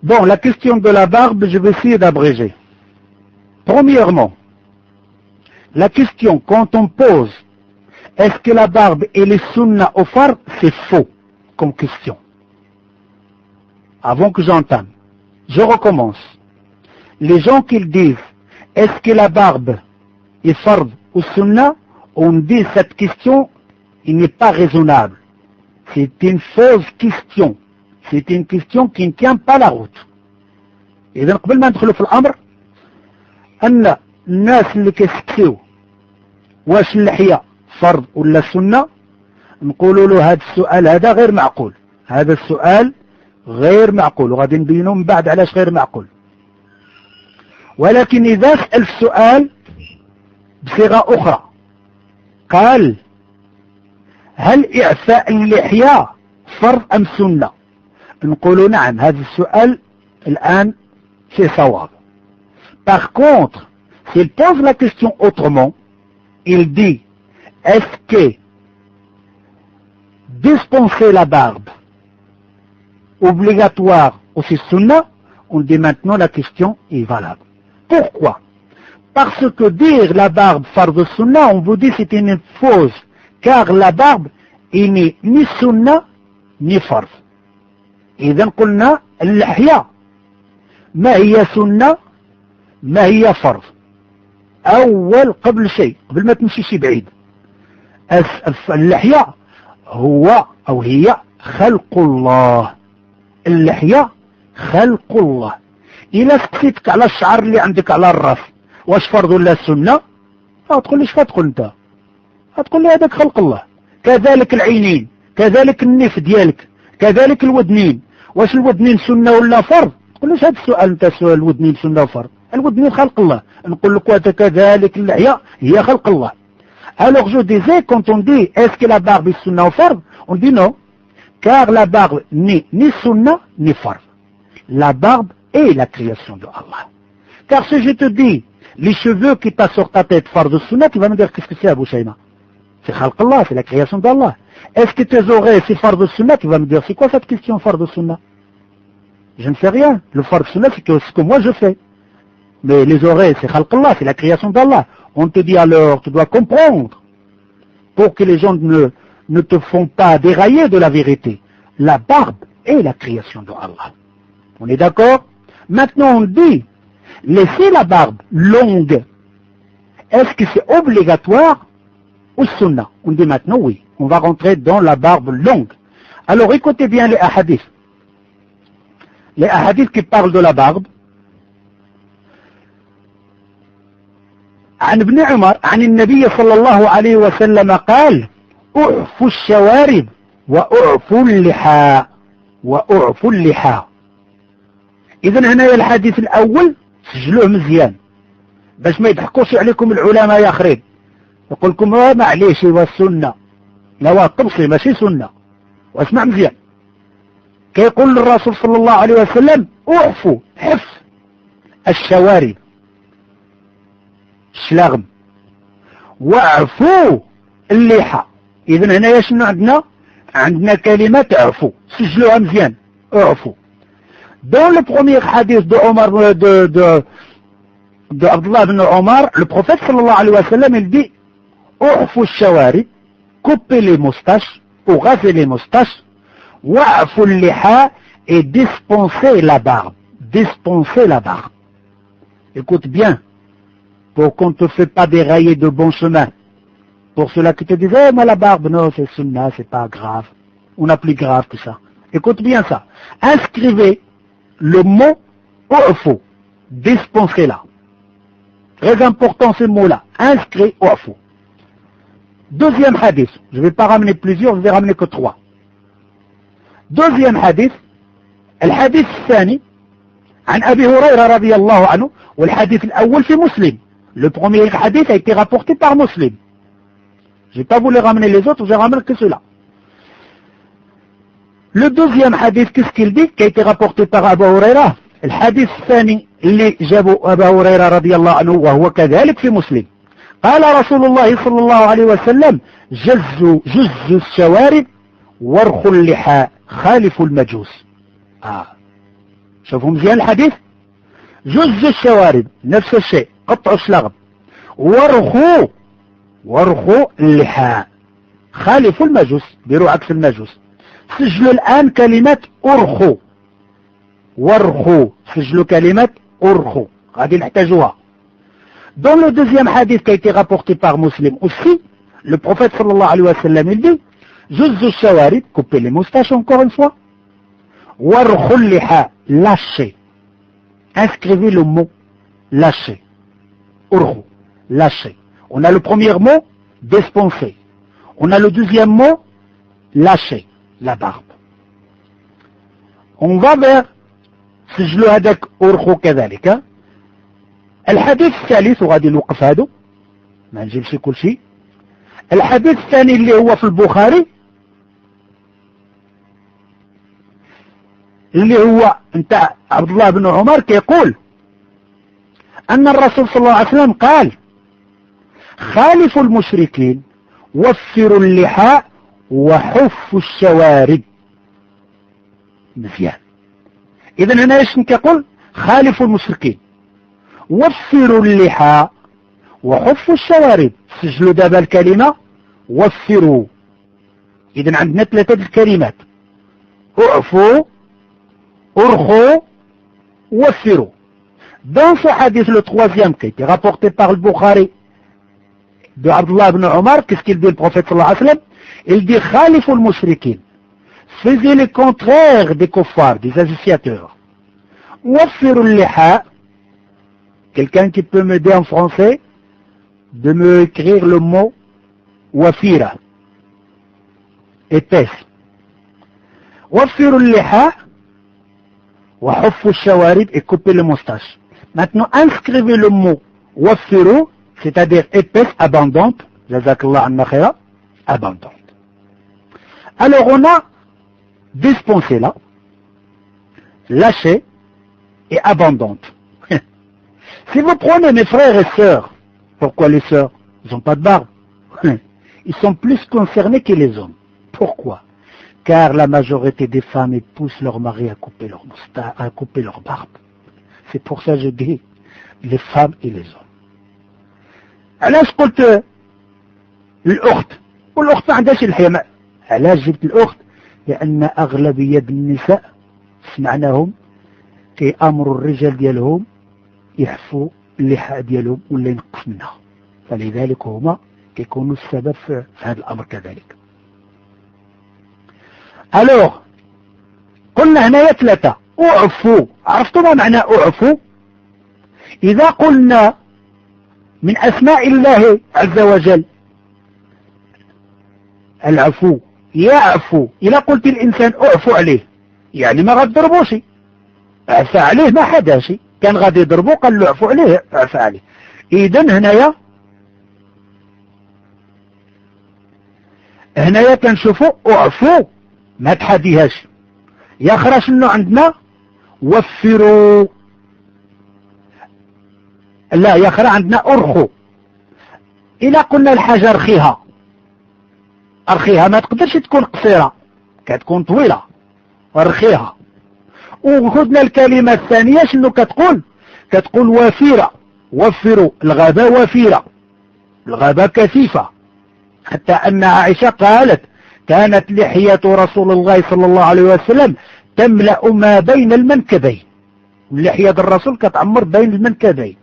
Bon, la question de la barbe, je vais essayer d'abréger. Premièrement, la question quand on pose, est-ce que la barbe elle est sunna ou fard, c'est faux comme question. Avant que j'entame, je recommence. Les gens qui disent, est-ce que la barbe est fard ou sunna, on dit cette question, il n'est pas raisonnable. C'est une fausse question. C'est une question qui ne tient pas la route. إذا قبل ما ندخلوا في الأمر أن الناس اللي كيسكتوا واش اللحية فرض ولا سنة نقولوا له هذا السؤال هذا غير معقول. هذا السؤال غير معقول وغادي نبينوا من بعد علاش غير معقول. ولكن إذا سأل السؤال بصيغة أخرى قال هل إعفاء اللحية فرض أم سنة؟ نقولوا نعم هذا السؤال الآن c'est صواب. Par contre, s'il pose la question autrement, il dit est-ce que dispenser la barbe obligatoire ou c'est sunna? On dit maintenant la question est valable. Pourquoi? Parce que dire la barbe fard sunna, on vous dit c'est une fausse, car la barbe il n'est ni sunna ni fard. إذا قلنا اللحية ما هي سنة ما هي فرض. أول قبل شيء قبل ما تمشي شي بعيد اللحية هو أو هي خلق الله. اللحية خلق الله. إلا سكتك على الشعر اللي عندك على الراس واش فرض ولا سنة تقول لي اش تقول انت؟ تقول لي هذاك خلق الله. كذلك العينين كذلك النف ديالك كذلك الودنين واش الودنين سنة ولا فرض؟ تقول ليش هذا السؤال انت سؤال الودنين سنة وفرض؟ الودنين خلق الله. نقول لك كذلك اللحية هي خلق الله. Alors je disais quand on dit est-ce que la barbe est sunna ou fard, on dit non, car la barbe n'est ni sunna ni fard. La barbe est la création de Allah. Car si je te dis les cheveux qui passent sur ta tête fard ou sunna, tu vas me dire qu'est-ce que c'est Abou Shayma? C'est khalq Allah, c'est la création d'Allah. Est-ce que tes oreilles c'est fard ou sunna? Tu vas me dire c'est quoi cette question fard ou sunna? Je ne fais rien. Le fard sunna c'est ce que moi je fais. Mais les oreilles c'est khalq Allah, c'est la création d'Allah. On te dit alors, tu dois comprendre, pour que les gens ne te font pas dérailler de la vérité. La barbe est la création de Allah. On est d'accord? Maintenant on dit, laisser la barbe longue, est-ce que c'est obligatoire ou sunna? On dit maintenant oui, on va rentrer dans la barbe longue. Alors écoutez bien les ahadiths. Les ahadiths qui parlent de la barbe. عن ابن عمر عن النبي صلى الله عليه وسلم قال اعفوا الشوارب واعفوا اللحى واعفوا اللحى. اذا هنا الحديث الاول سجلوه مزيان باش ما يضحكوش عليكم العلماء يا خريب يقول لكم معليش هو السنه لا هو الطبسي ماشي سنه. واسمع مزيان كيقول الرسول صلى الله عليه وسلم اعفوا حف الشوارب الشلاغم واعفوا اللحى. اذا هنا شنو عندنا كلمة اعفوا سجلوها مزيان اعفوا. Dans le premier hadith de Omar de Abdullah ibn Omar, le prophète sallallahu alayhi wa sallam il dit اعفوا الشوارب, coupez les moustaches ou rasez les moustaches, واعفوا اللحى et dispensez la barbe. Dispensez la barbe. Écoute bien, pour qu'on ne te fait pas dérailler de bon chemin. Pour ceux-là qui te disent « moi la barbe, non, c'est sunna, c'est pas grave. » On a plus grave que ça. Écoute bien ça. Inscrivez le mot « u'fu ». Dispensez-la. Très important ce mot-là. Inscrit « u'fu ». Deuxième hadith. Je ne vais pas ramener plusieurs, je vais ramener que 3. Deuxième hadith. الحديث الثاني عن أبي هريرة رضي الله عنه والحديث الأول في مسلم. Le premier hadith a été rapporté par Muslim. Je n'ai pas voulu ramener les autres, je ramène que cela. Le deuxième hadith, qu'est-ce qu'il dit, qui a été rapporté par Abu Huraira? Le hadith الثاني اللي جابه أبا هريرة رضي الله عنه وهو كذلك في مسلم. قال رسول الله صلى الله عليه وسلم جزوا الشوارب وارخوا اللحى خالفوا المجوس. شوفوا مزيان الحديث. جز الشوارب نفس الشيء، قطعوا الشلغم. وارخوا اللحى، خالفوا المجوس، ديروا عكس المجوس. سجلوا الآن كلمة أرخوا، وارخوا، سجلوا كلمة أرخوا، غادي نحتاجوها. Dans le deuxième hadith qui a été rapporté par Muslim aussi, le prophète sallallahu alayhi wa sallam, il dit Juzzu al-shawarib, coupez les moustaches encore une fois. Warkhul liha, lâchez. Inscrivez le mot lâcher. Urhu, lâcher. On a le premier mot, desponcer. On a le deuxième mot, lâcher, la barbe. On va vers سجلوا هذاك أرخو كذلك. الحديث الثالث وغادي نوقف هادو ما نجيبش كل شيء. الحديث الثاني اللي هو في البخاري اللي هو نتاع عبد الله بن عمر كيقول أن الرسول صلى الله عليه وسلم قال خالفوا المشركين وفروا اللحى وحفوا الشوارب. مزيان. إذن هنا ايش كيقول؟ خالفوا المشركين وفروا اللحى وحفوا الشوارب. سجلوا دابا الكلمة وفروا. إذن عندنا ثلاثة الكلمات: اعفوا، ارخوا، وفروا. Dans ce hadith, le troisième qui a été rapporté par le Bukhari de Abdullah ibn Omar, qu'est-ce qu'il dit le prophète sallallahu alayhi wa sallam? Il dit khalifu al-mushrikin, faisez le contraire des kuffars, des associateurs. Waffiru al-liha, quelqu'un qui peut m'aider en français de me écrire le mot wafira, épaisse. Waffiru al-liha wa huffu al-shawarib, et coupez le moustache. Maintenant, inscrivez le mot waffiru, c'est-à-dire épaisse, abondante, jazakallah anna khaira, abondante. Alors on a dispensé là, lâché et abondante. Si vous prenez mes frères et sœurs, pourquoi les sœurs? Ils n'ont pas de barbe. Ils sont plus concernés que les hommes. Pourquoi? Car la majorité des femmes poussent leur mari à couper leur moustache, à couper leur barbe. C'est pour ça que je dis les femmes et les hommes. علاش قلت الأخت والأخت ما عندهاش الحياة؟ علاش جبت الأخت؟ لأن أغلبية النساء سمعناهم كيأمروا الرجال ديالهم يحفوا اللحى ديالهم ولا ينقص منها، فلذلك هما كيكونوا السبب في هذا الأمر كذلك. ألوغ قلنا هنايا ثلاثة: اعفوا. عرفتوا ما معنى اعفوا؟ إذا قلنا من أسماء الله عز وجل العفو، يعفو. إذا قلت الإنسان اعفو عليه يعني ما غتضربوش، عفى عليه ما حداش، كان غادي يضربو قال له اعفو عليه عفى عليه. إذن هنايا كنشوفوا اعفو ما تحديهاش. يخرج انه عندنا وفروا، لا يخرج عندنا ارخوا. إلا قلنا الحاجة ارخيها ما تقدرش تكون قصيرة، كتكون طويلة، ارخيها. وخذنا الكلمة الثانية شنو كتقول؟ كتقول وفيرة. وفروا الغابة وفيرة، الغابة كثيفة، حتى أن عائشة قالت كانت لحية رسول الله صلى الله عليه وسلم تملأ ما بين المنكبين. لحية الرسول كتعمر بين المنكبين.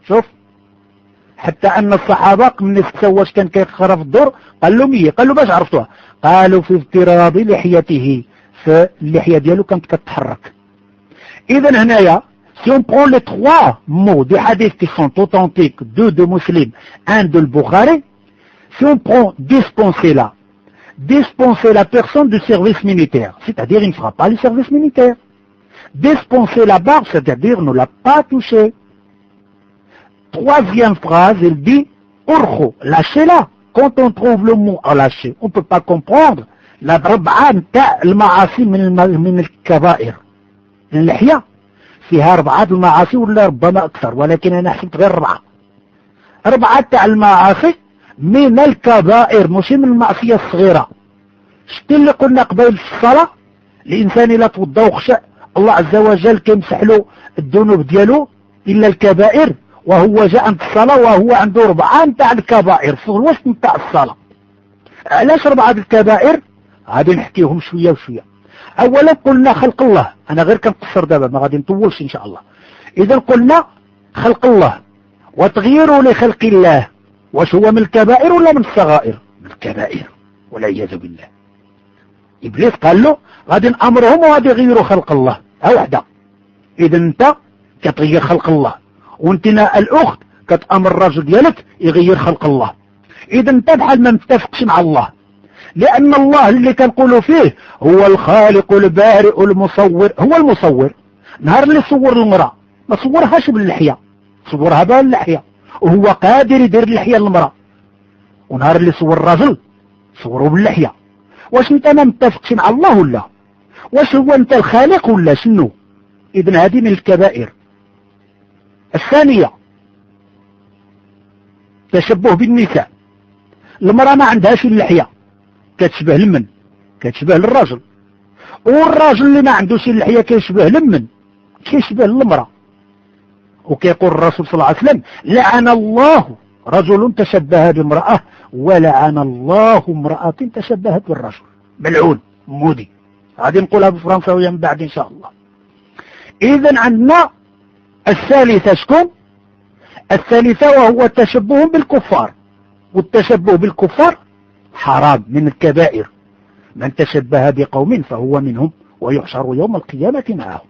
شوف، حتى أن الصحابة من يسكسوا واش كان كيقرا في الدور قال له 100. قال له باش عرفتوها؟ قالوا في اضطراب لحيته، فاللحية ديالو كانت كتتحرك. إذا هنايا si on prend les trois mots des hadiths qui sont authentiques, deux de Muslim, un de Bukhari, si on prend dispenser là, dispenser la personne du service militaire, c'est-à-dire il ne fera pas le service militaire. Dispenser la barbe, c'est-à-dire ne l'a pas touché. Troisième phrase, il dit urkhu, lâchez-la. Quand on trouve le mot à lâcher, on ne peut pas comprendre la ربعة نتاع المعاصي من الكبائر. اللحية فيها 4 المعاصي ولا ربما أكثر، ولكن أنا حسبت غير 4. 4 تاع المعاصي من الكبائر، مش من المعصية الصغيرة. شتي اللي قلنا قبل في الصلاة؟ الإنسان إلا توضى وخشع الله عز وجل كيمسح له الذنوب ديالو إلا الكبائر، وهو جاء عند الصلاة وهو عنده 4 نتاع الكبائر في الوسط نتاع الصلاة. علاش 4 الكبائر؟ غادي نحكيهم شوية وشوية. أولا قلنا خلق الله، أنا غير كنقصر دابا ما غادي نطولش إن شاء الله. إذا قلنا خلق الله وتغييره لخلق الله، واش هو من الكبائر ولا من الصغائر؟ من الكبائر والعياذ بالله. إبليس قال له غادي نأمرهم وغادي يغيروا خلق الله. ها وحدة. إذا أنت كتغير خلق الله، وانت الأخت كتأمر الرجل ديالك يغير خلق الله. إذا أنت بحال ما متفقش مع الله، لأن الله اللي كنقولوا فيه هو الخالق البارئ المصور. هو المصور. نهار اللي صور المرأة ما صورهاش باللحية، صورها باللحية، وهو قادر يدير اللحية للمرأة. ونهار اللي صور الرجل صوره باللحية. واش انت ما متفقش مع الله ولا واش هو انت الخالق ولا شنو؟ إذن هذه من الكبائر. الثانية تشبه بالنساء. المرأة ما عندهاش اللحية، كتشبه لمن؟ كتشبه للرجل. والراجل اللي ما عندوش اللحية كيشبه لمن؟ كيشبه للمرأة. وكيقول الرسول صلى الله عليه وسلم لعن الله رجل تشبه بامرأة ولعن الله امرأة تشبهت بالرجل. ملعون مودي. غادي نقولها بالفرنساوية من بعد إن شاء الله. إذن عندنا الثالثة شكون؟ الثالثة وهو التشبه بالكفار. والتشبه بالكفار حرام من الكبائر. من تشبه بقوم فهو منهم ويحشر يوم القيامة معهم.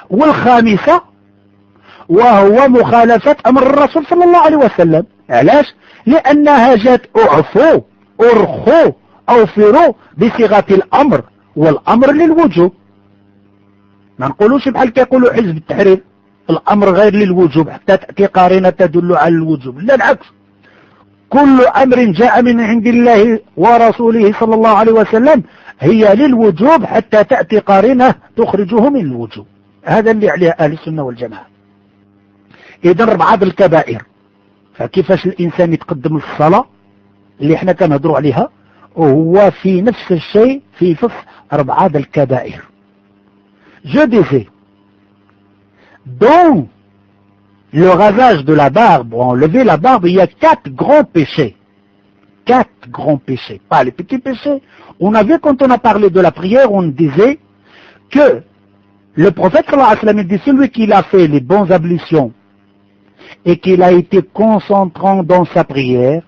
والخامسة وهو مخالفة أمر الرسول صلى الله عليه وسلم. علاش؟ لأنها جات أعفو أرخو أوفروا بصيغة الأمر، والأمر للوجوب. ما نقولوش بحال كيقولوا حزب التحرير الأمر غير للوجوب حتى تأتي قارنة تدل على الوجوب. لا العكس، كل أمر جاء من عند الله ورسوله صلى الله عليه وسلم هي للوجوب حتى تأتي قارنة تخرجه من الوجوب. هذا اللي عليه أهل السنة والجماعة. إذا 4 الكبائر. فكيفاش الإنسان يتقدم للصلاة اللي احنا كنهضروا عليها وهو في نفس الشيء في فصل 4 الكبائر. Je disais, dans le rasage de la barbe, ou enlever la barbe, il y a 4 grands péchés. 4 grands péchés, pas les petits péchés. On a vu quand on a parlé de la prière, on disait que le prophète sallallahu alayhi wa sallam dit celui qui a fait les bonnes ablutions et qu'il a été concentrant dans sa prière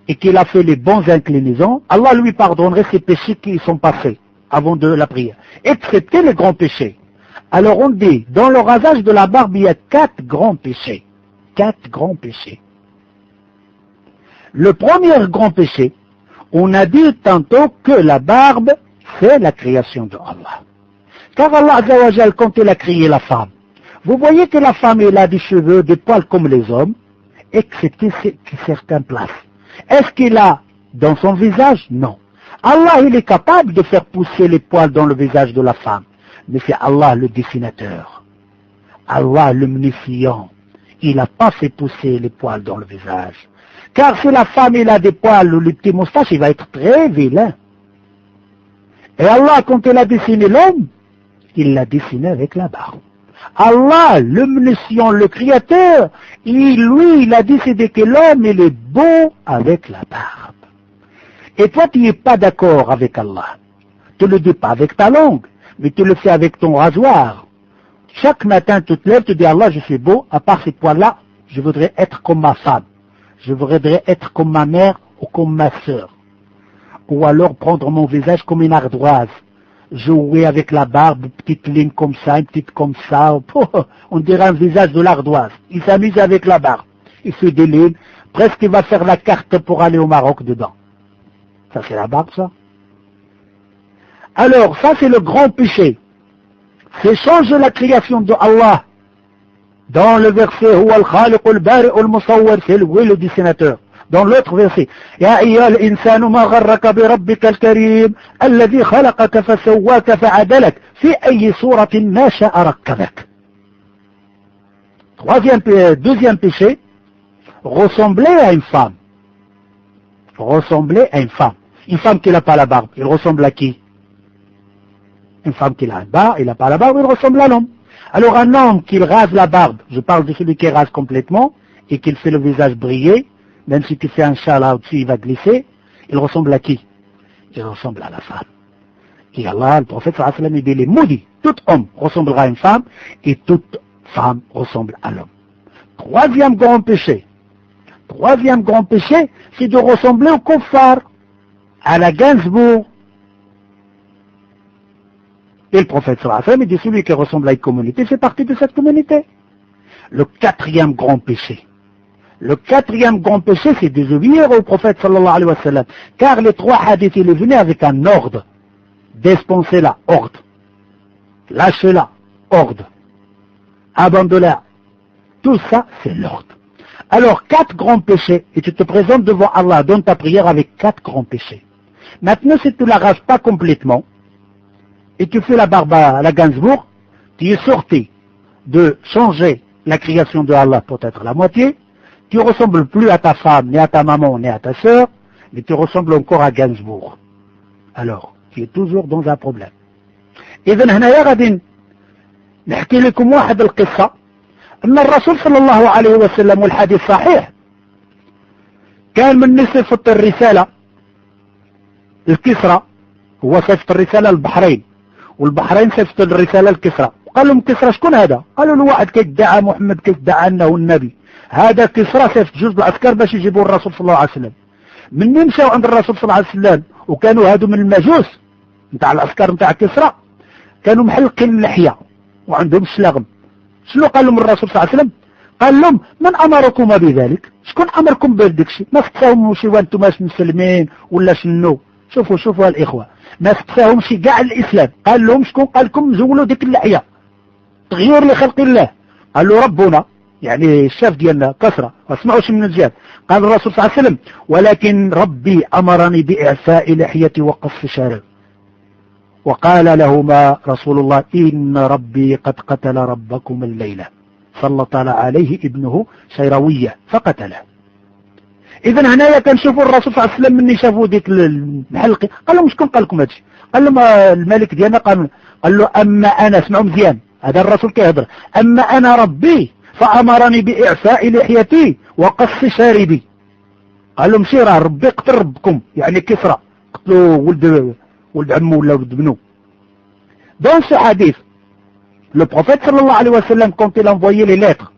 et qu'il a fait les bonnes inclinaisons, Allah lui pardonnerait ses péchés qui sont passés avant de la prière, excepté les grands péchés. Alors on dit, dans le rasage de la barbe, il y a 4 grands péchés. 4 grands péchés. Le premier grand péché, on a dit tantôt que la barbe, c'est la création de Allah. Car Allah Azza wa Jal, quand il a créé la femme, vous voyez que la femme, elle a des cheveux, des poils comme les hommes, excepté certaines places. Est-ce qu'il a dans son visage? Non. Allah, il est capable de faire pousser les poils dans le visage de la femme. Mais c'est Allah le dessinateur. Allah le munifiant. Il n'a pas fait pousser les poils dans le visage. Car si la femme, il a des poils ou les petits moustaches, il va être très vilain. Et Allah, quand il a dessiné l'homme, il l'a dessiné avec la barbe. Allah, le munifiant, le créateur, il a décidé que l'homme, il est beau avec la barbe. Et toi, tu n'es pas d'accord avec Allah. Tu ne le dis pas avec ta langue, mais tu le fais avec ton rasoir. Chaque matin, tu te lèves, tu dis Allah, je suis beau, à part ces poils-là, je voudrais être comme ma femme. Je voudrais être comme ma mère ou comme ma sœur. Ou alors prendre mon visage comme une ardoise. Jouer avec la barbe, une petite ligne comme ça, une petite comme ça. On dirait un visage de l'ardoise. Il s'amuse avec la barbe. Il fait des lignes. Presque il va faire la carte pour aller au Maroc dedans. Ça c'est la barbe, ça. Alors, ça c'est le grand péché. C'est changer la création de Allah. Dans le verset, Huwa al-Khaliq al-Bari al-Musawwir, c'est le dessinateur. Dans l'autre verset, Ya ayyuhal insanu ma gharraka bi rabbika al-karim, alladhi khalaqaka fasawwaka fa'adalak, fi ayyi suratin ma sha'a rakkabak. Deuxième péché, ressembler à une femme. Ressembler à une femme. Une femme qui n'a pas la barbe, il ressemble à qui? Une femme qui a il n'a pas la barbe, il ressemble à l'homme. Alors un homme qui rase la barbe, je parle de celui qui rase complètement et qui fait le visage briller, même si tu fais un chat là au-dessus, il va glisser, il ressemble à qui? Il ressemble à la femme. Et Allah, le prophète sallallahu alayhi wa sallam, il dit les maudits, tout homme ressemblera à une femme et toute femme ressemble à l'homme. Troisième grand péché, c'est de ressembler au kuffar, à la Gainsbourg. Et le prophète sallallahu alayhi wa sallam, il dit celui qui ressemble à une communauté fait partie de cette communauté. Le quatrième grand péché, c'est de désobéir au prophète sallallahu alayhi wa sallam. Car les trois hadiths, il est venu avec un ordre. Dispensez-la, ordre. Lâchez-la, ordre. Abandonnez-la. Tout ça, c'est l'ordre. Alors, 4 grands péchés, et tu te présentes devant Allah dans ta prière avec 4 grands péchés. Maintenant, si tu ne la rases pas complètement, et tu fais la barbe à la Gainsbourg, tu es sorti de changer la création de Allah pour être la moitié, tu ne ressembles plus à ta femme, ni à ta maman, ni à ta sœur, mais tu ressembles encore à Gainsbourg. Alors, tu es toujours dans un problème. إذن هنا غادي نحكي لكم واحد القصة أن الرسول صلى الله عليه وسلم والحديث صحيح كان من صفة الرسالة الكسرى هو صفة الرسالة البحرين والبحرين صفة الرسالة الكسرى قال لهم كسرى شكون هذا؟ قالوا له واحد كيدعى محمد كيدعى أنه النبي هذا كسرى صفة جزء العسكر باش يجيبوا الرسول صلى الله عليه وسلم من مشاو عند الرسول صلى الله عليه وسلم وكانوا هادو من المجوس نتاع العسكر نتاع كسرى كانوا محلقين اللحية وعندهم الشلغم شنو قال لهم الرسول صلى الله عليه وسلم؟ قال لهم من أمركم بذلك؟ شكون أمركم بهذاك الشيء؟ ما تفاهموش وانتم ماش مسلمين ولا شنو؟ شوفوا الإخوة ما تفاهمش كاع الإسلام. قال لهم شكون قال لكم زولوا ديك اللحية تغيير لخلق الله؟ قال له ربنا يعني الشاف ديالنا كسرة ما اسمعوش من الجهاد. قال الرسول صلى الله عليه وسلم ولكن ربي أمرني بإعفاء لحيتي وقص شارب. وقال لهما رسول الله إن ربي قد قتل ربكم الليلة سلط عليه ابنه شيروية فقتله. إذن هنايا كنشوفوا الرسول صلى الله عليه وسلم مني شافوا ديك المحلقي قال لهم شكون قال لكم هادشي؟ قال لهم الملك ديالنا قال له أما أنا اسمعوا مزيان هذا الرسول كيهضر أما أنا ربي فأمرني بإعفاء لحيتي وقص شاربي. قال لهم ماشي راه ربي قتل ربكم يعني كسرى قتلوا ولد عمه ولا ولد بنو. Dans ce hadith, le prophète sallallahu alayhi wa sallam, quand il envoyait les lettres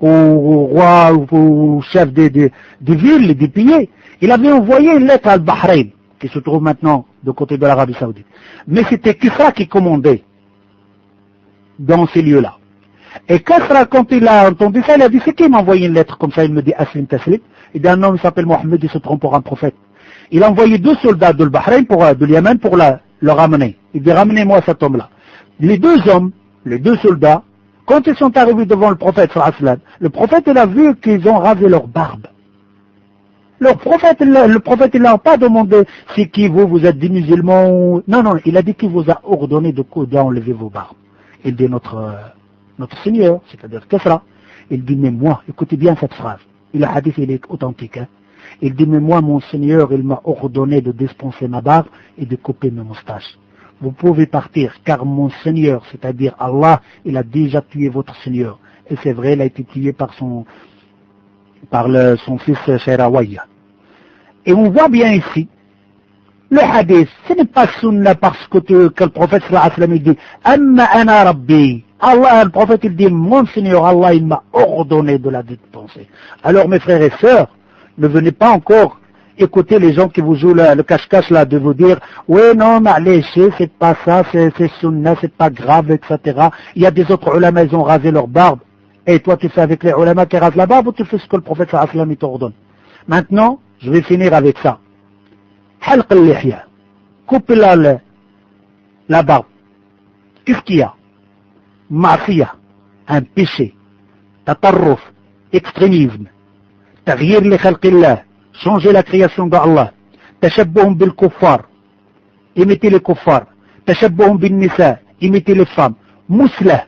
aux rois, aux chefs des villes, des pays, il avait envoyé une lettre à Al-Bahreïn, qui se trouve maintenant de côté de l'Arabie Saoudite. Mais c'était Kisra qui commandait dans ces lieux-là. Et Kisra, quand il a entendu ça, il a dit c'est qui m'a envoyé une lettre comme ça? Il me dit Aslim Taslim. Il dit un homme, il s'appelle Mohammed, il se trompe pour un prophète. Il a envoyé 2 soldats de Bahreïn, de Yémen, pour le ramener. Il dit ramenez-moi cet homme-là. Les 2 hommes, les 2 soldats, quand ils sont arrivés devant le prophète, le prophète il a vu qu'ils ont rasé leur barbe. Le prophète il n'a pas demandé c'est qui vous êtes des musulmans. Non, il a dit qu'il vous a ordonné d'enlever vos barbes. Il dit notre Seigneur, c'est-à-dire Kisra, il dit mais moi, écoutez bien cette phrase. Et le hadith il est authentique. Hein? Il dit mais moi mon Seigneur il m'a ordonné de dispenser ma barbe et de couper mes moustaches. Vous pouvez partir car mon Seigneur, c'est-à-dire Allah, il a déjà tué votre Seigneur. Et c'est vrai, il a été tué par son fils Shayrawaya. Et on voit bien ici, le hadith, ce n'est pas sunna parce que le prophète sallallahu alayhi wa sallam il dit Amma ana rabbi. Allah, le prophète il dit mon Seigneur Allah il m'a ordonné de la dispenser. Alors mes frères et sœurs, ne venez pas encore écouter les gens qui vous jouent le cache-cache là, de vous dire oui non mais c'est pas ça, c'est sunna, c'est pas grave, etc. Il y a des autres ulama, ils ont rasé leur barbe. Et toi tu fais avec les ulama qui rasent la barbe ou tu fais ce que le prophète sallallahu alayhi wa sallam t'ordonne? Maintenant, je vais finir avec ça. Halq al-lihya. Coupe la barbe. Qu'est-ce qu'il y a? Ma'siya, un péché. Tatarruf, extrémisme. Taghyir li khalqillah, changer la création d'Allah. Tashabbuhum bil kuffar, imiter les kuffar. Tashabbuhum bin nisa, imiter les femmes. Mousla,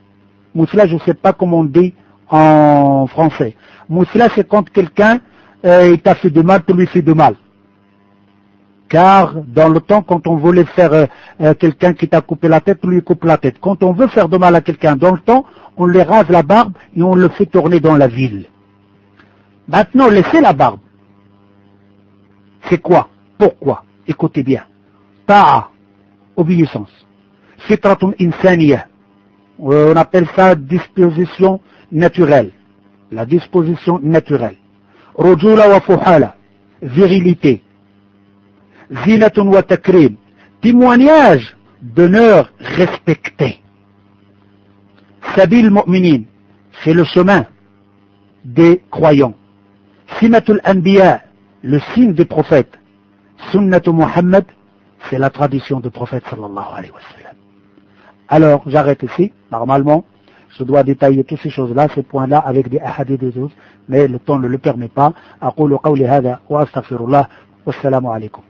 je ne sais pas comment on dit en français. Mousla, c'est quand quelqu'un il t'a fait de mal, tu lui fais de mal. Car dans le temps, quand on voulait faire quelqu'un qui t'a coupé la tête, on lui coupe la tête. Quand on veut faire de mal à quelqu'un dans le temps, on lui rase la barbe et on le fait tourner dans la ville. Maintenant, laissez la barbe. C'est quoi? Pourquoi? Écoutez bien. Ta'a, obéissance. Fitratun insaniya. On appelle ça disposition naturelle. La disposition naturelle. Rujula wa fuhala. Virilité. Zinatun wa takrim. Témoignage d'honneur respecté. Sabil mu'minin. C'est le chemin des croyants. Simatul anbiya. Le signe des prophètes. Sunnatu Muhammad. C'est la tradition du prophète sallallahu alayhi wa sallam. Alors, j'arrête ici. Normalement, je dois détailler toutes ces choses-là, ces points-là, avec des ahadith et d'autres, mais le temps ne le permet pas. أقول قولي هذا وأستغفر الله والسلام عليكم.